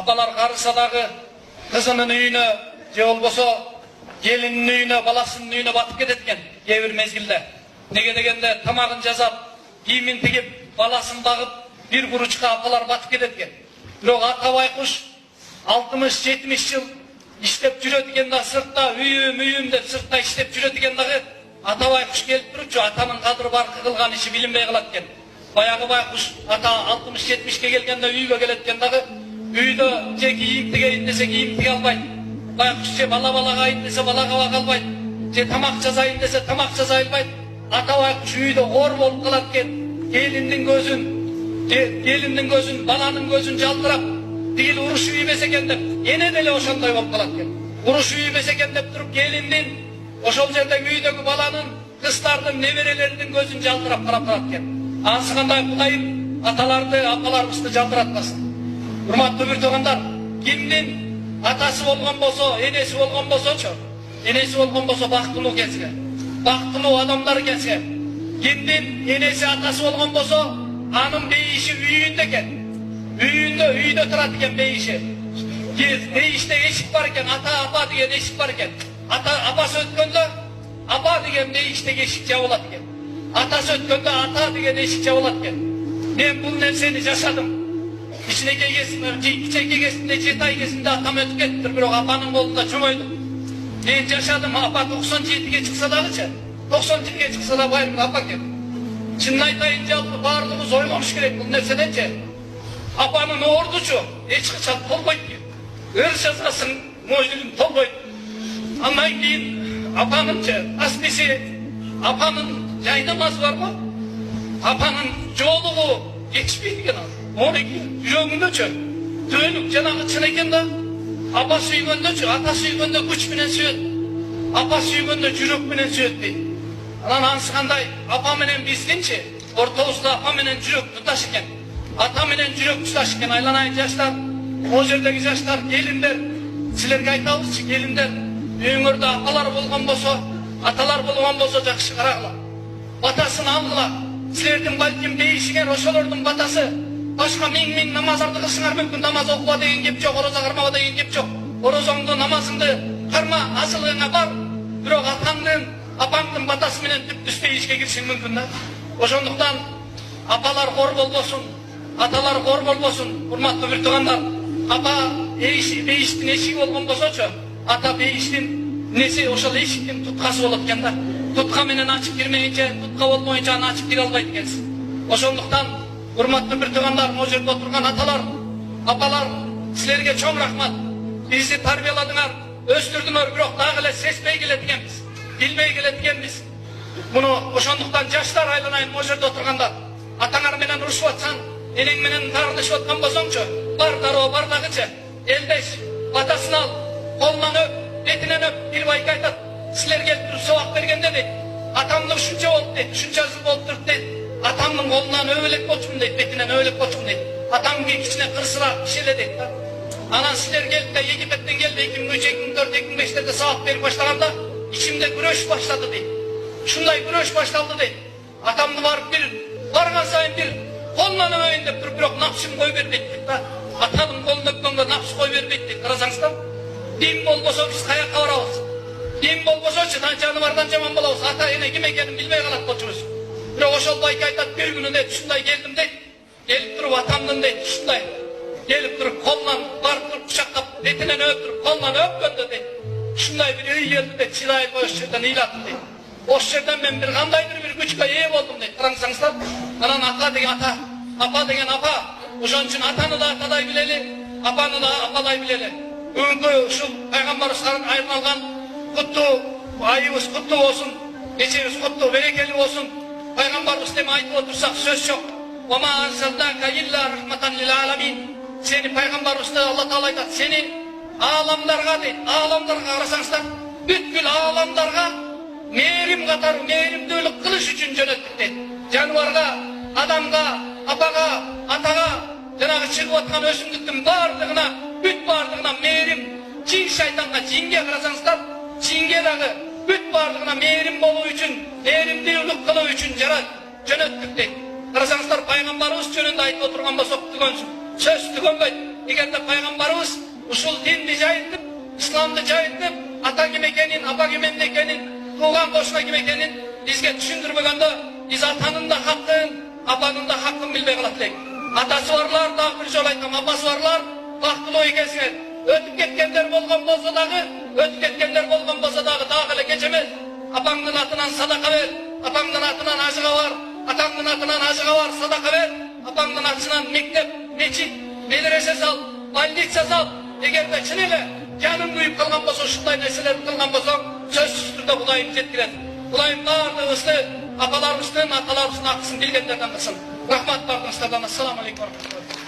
апалар қарыса дағы қызының үйіне, же болбосо келіннің үйіне, баласының үйіне батып кететкен кейбір мезгілде. Неге дегенде тамағын жасап, киімін тігіп, баласын бағып, bir kuruşka апалар батып кететкен. Бирок ата байкуш 60-70 жыл иштеп жүрөт экен да, сыртта үйүм деп сыртта иштеп жүрөт экен дагы, ата байкуш келип турчу, атанын кадыр баркы кылган иши билинбей калат экен. Баягы байкуш ата 60-70ке келгенде үйгө келет экен дагы, үйдө же кийим тигейин десе кийим тиге албайт. Байкуш же бала айын десе балага бага албайт. Же тамак жасайын десе тамак жасай албайт. Ата байкуш үйдө оор болуп калат экен. Келиндин көзүн, баланын көзүн жалтырап, тигил уруш үйбесе экен деп, эне деле ошондой болуп калат экен. Уруш үйбесе экен деп туруп, келиндин, ошол жердеги үйдөгү баланын, кыздардын, неберелеринин көзүн жалтырап карап турат экен. Анысы кандай Кудайым аталарды, апаларыбызды жалтыратпасын. Урматтуу бир туугандар, кимдин атасы болгон болсо, энеси болгон болсо бактылуу келсе, бактылуу адамдар келсе, кимдин энеси атасы болгон болсо, анын бейиши үйүндө экен. Үйдө турат экен бейиши. Бейиште эшик бар экен, ата апа деген эшик бар экен. Ата апасы өткөндө апа деген бейиштеги эшик жабылат экен. Атасы өткөндө ата деген эшик жабылат экен. Мен бул нерсени жашадым. Кичинекей кезимде 7 ай кезинде атам өтүп кетиптир, бирок апанын колунда чоңойдум. Мен жашадым, апа 97ге чыкса дагычы, 97ге чыкса да байырым апа экен. Чынын айтайын, жалпы барлығымыз ойланыш керек бұл нәрседенче. Апанын ордучу эч качан толбойт. Өр жазасың, мойнун толбойт. Андан кийин апанынчы, аспесе апанын жайнамазы бар го. Апанын жоолугу жетишпейт экен ал. Монеки жүрөгүндөчү түбөлүк жанагы чын экен да. Апа сүйгөндөчү, ата сүйгөндө күч менен сүйөт. Апа сүйгөндө жүрөк менен сүйөт дейт. Анан анысы кандай, апа менен биздинчи ортобузда апа менен жүрөк туташ экен. Ата менен жүрөк туташ экен. Айланайын жаштар, ол жердеги жаштар, келиндер, силерге айтабызчы, келиндер, үйүңөрдө апалар болгон болсо, аталар болгон болсо жакшы карагыла. Батасын алгыла. Силердин балким бейишиңер ошолордун батасы. Башка миң намаздарды кылсыңар мүмкүн, намаз окуба деген кеп жок, ороза кармаба деген кеп жок. Орозоңду, намазыңды карма, асылыңа бар. Бирок апаңдын батасы менен түп-түз бейишке киришиң мүмкүн да. Ошондуктан апалар кор болбосун, аталар кор болбосун. Урматтуу бир туугандар, апа бейиштин эшиги болгон болсочу, ата бейиштин неси ошол эшиктин туткасы болот экен да. Тутка менен ачып кирмейинче, тутка болбоюнча аны ачып кире албайт экенсиз. Ошондуктан урматтуу бир туугандар, могу жерде отурган аталар, апалар, силерге чоң рахмат. Бизди тарбияладыңар, өстүрдүңөр, бирок дагы эле сезбей келет экенбиз. Билбей келет экенбиз. Муну ошондуктан жаштар, айланайын могу жерде отургандар, атаңар менен урушуп атсаң, энең менен тартышып аткан болсоңчу, бар дароо бар дагычы, элдеш, батасын ал, колунан өп, бетинен өп, бир байка айтат, силер келип туруп сабак бергенде дейт, атамды ушунча болуп дейт, ушунча жыл болуп туруп дейт, атамдын колунан өбөлөк болчумун дейт, бетинен өбөлөк болчумун дейт, атам кичине кырсыраак киши эле дейт да. Анан силер келип да Египеттен келди, 2003, 2004, 2005-те сабак берип баштаганда ичимде күрөш баштады дейт. Ушундай күрөш башталды дейт. Атамды барып барган сайын бир колунан өбөйүн деп туруп, бирок напсым кой бербейт дейт да. Атанын колун өпкөнгө напс кой бербейт дейт. Карасаңыздар, дин болбосо биз каякка барабыз? Дин болбосочу жаныбардан жаман болобуз. Ата эне ким экенин билбей калат болчубуз. Бирок ошол байка айтат, бир күнү дейт, ушундай келдим дейт. Келип туруп атамдын дейт, ушундай келип туруп колунан барып туруп кучактап, бетинен өп туруп, колунан өпкөндө дейт. Ушундай бир үй келди дейт, чыдайып ошол жерден ыйлаттым дейт. Ошол жерден мен бир кандайдыр бир күчкө ээ болдум дейт. Караңыздар, анан ата деген ата, апа деген апа. Ошон үчүн атаны да атадай билели, апаны да апалай билели. Бүгүнкү ушул пайгамбарыбызга арналган куттуу айыбыз куттуу болсун, кечебиз куттуу, берекелүү болсун. Пайгамбарыбыз деме айтып отурсак сөз жок. Ва ма арсалнака илля рахматан лил аламин. Сени пайгамбарыбызды Алла Таала айтат, сени аламдарга дейт, аламдарга карасаңыздар, бүткүл аламдарга мээрим катары мээримдүүлүк кылыш үчүн жөнөттүк дейт. Жаныбарга, адамга, апага, атага, жанагы чыгып аткан өсүмдүктүн бардыгына, бүт бардыгына мээрим, жин шайтанга, жинге карасаңыздар, жинге дагы бүт бардыгына мээрим болуу үчүн, мээримдүүлүк кылуу үчүн жөнөттүк дейт. Карасаңыздар, пайгамбарыбыз жөнүндө айтып отурган болсок түгөнсүн. Сөз түгөнбөйт. Эгерде пайгамбарыбыз ушул динди жайылтып, исламды жайылтып, ата ким экенин, апа ким экенин, тууган кошуна ким экенин бизге түшүндүрбөгөндө, биз атанын да хакын, апанын да хакын билбей калат элек. Атасы барлар, дагы бир жолу айтам, апасы барлар, бактылуу экенсиңер. Өтүп кеткендер болгон болсо дагы, дагы эле кеч эмес. Апаңдын атынан садака бер, апаңдын атынан ажыга бар, атаңдын атынан ажыга бар, садака бер, апаңдын атынан мектеп, мечит, медресе сал, больница сал. Эгерде чын эле жаның күйүп калган болсо, ушундай нерселерди кылган болсоң, сөзсүз түрдө Кудайым жеткирет. Кудайым баардыгыбызды, апаларыбыздын, аталарыбыздын акысын билгендерден кылсын. Рахмат бардыгыңыздардан. Ассаламу алейкум.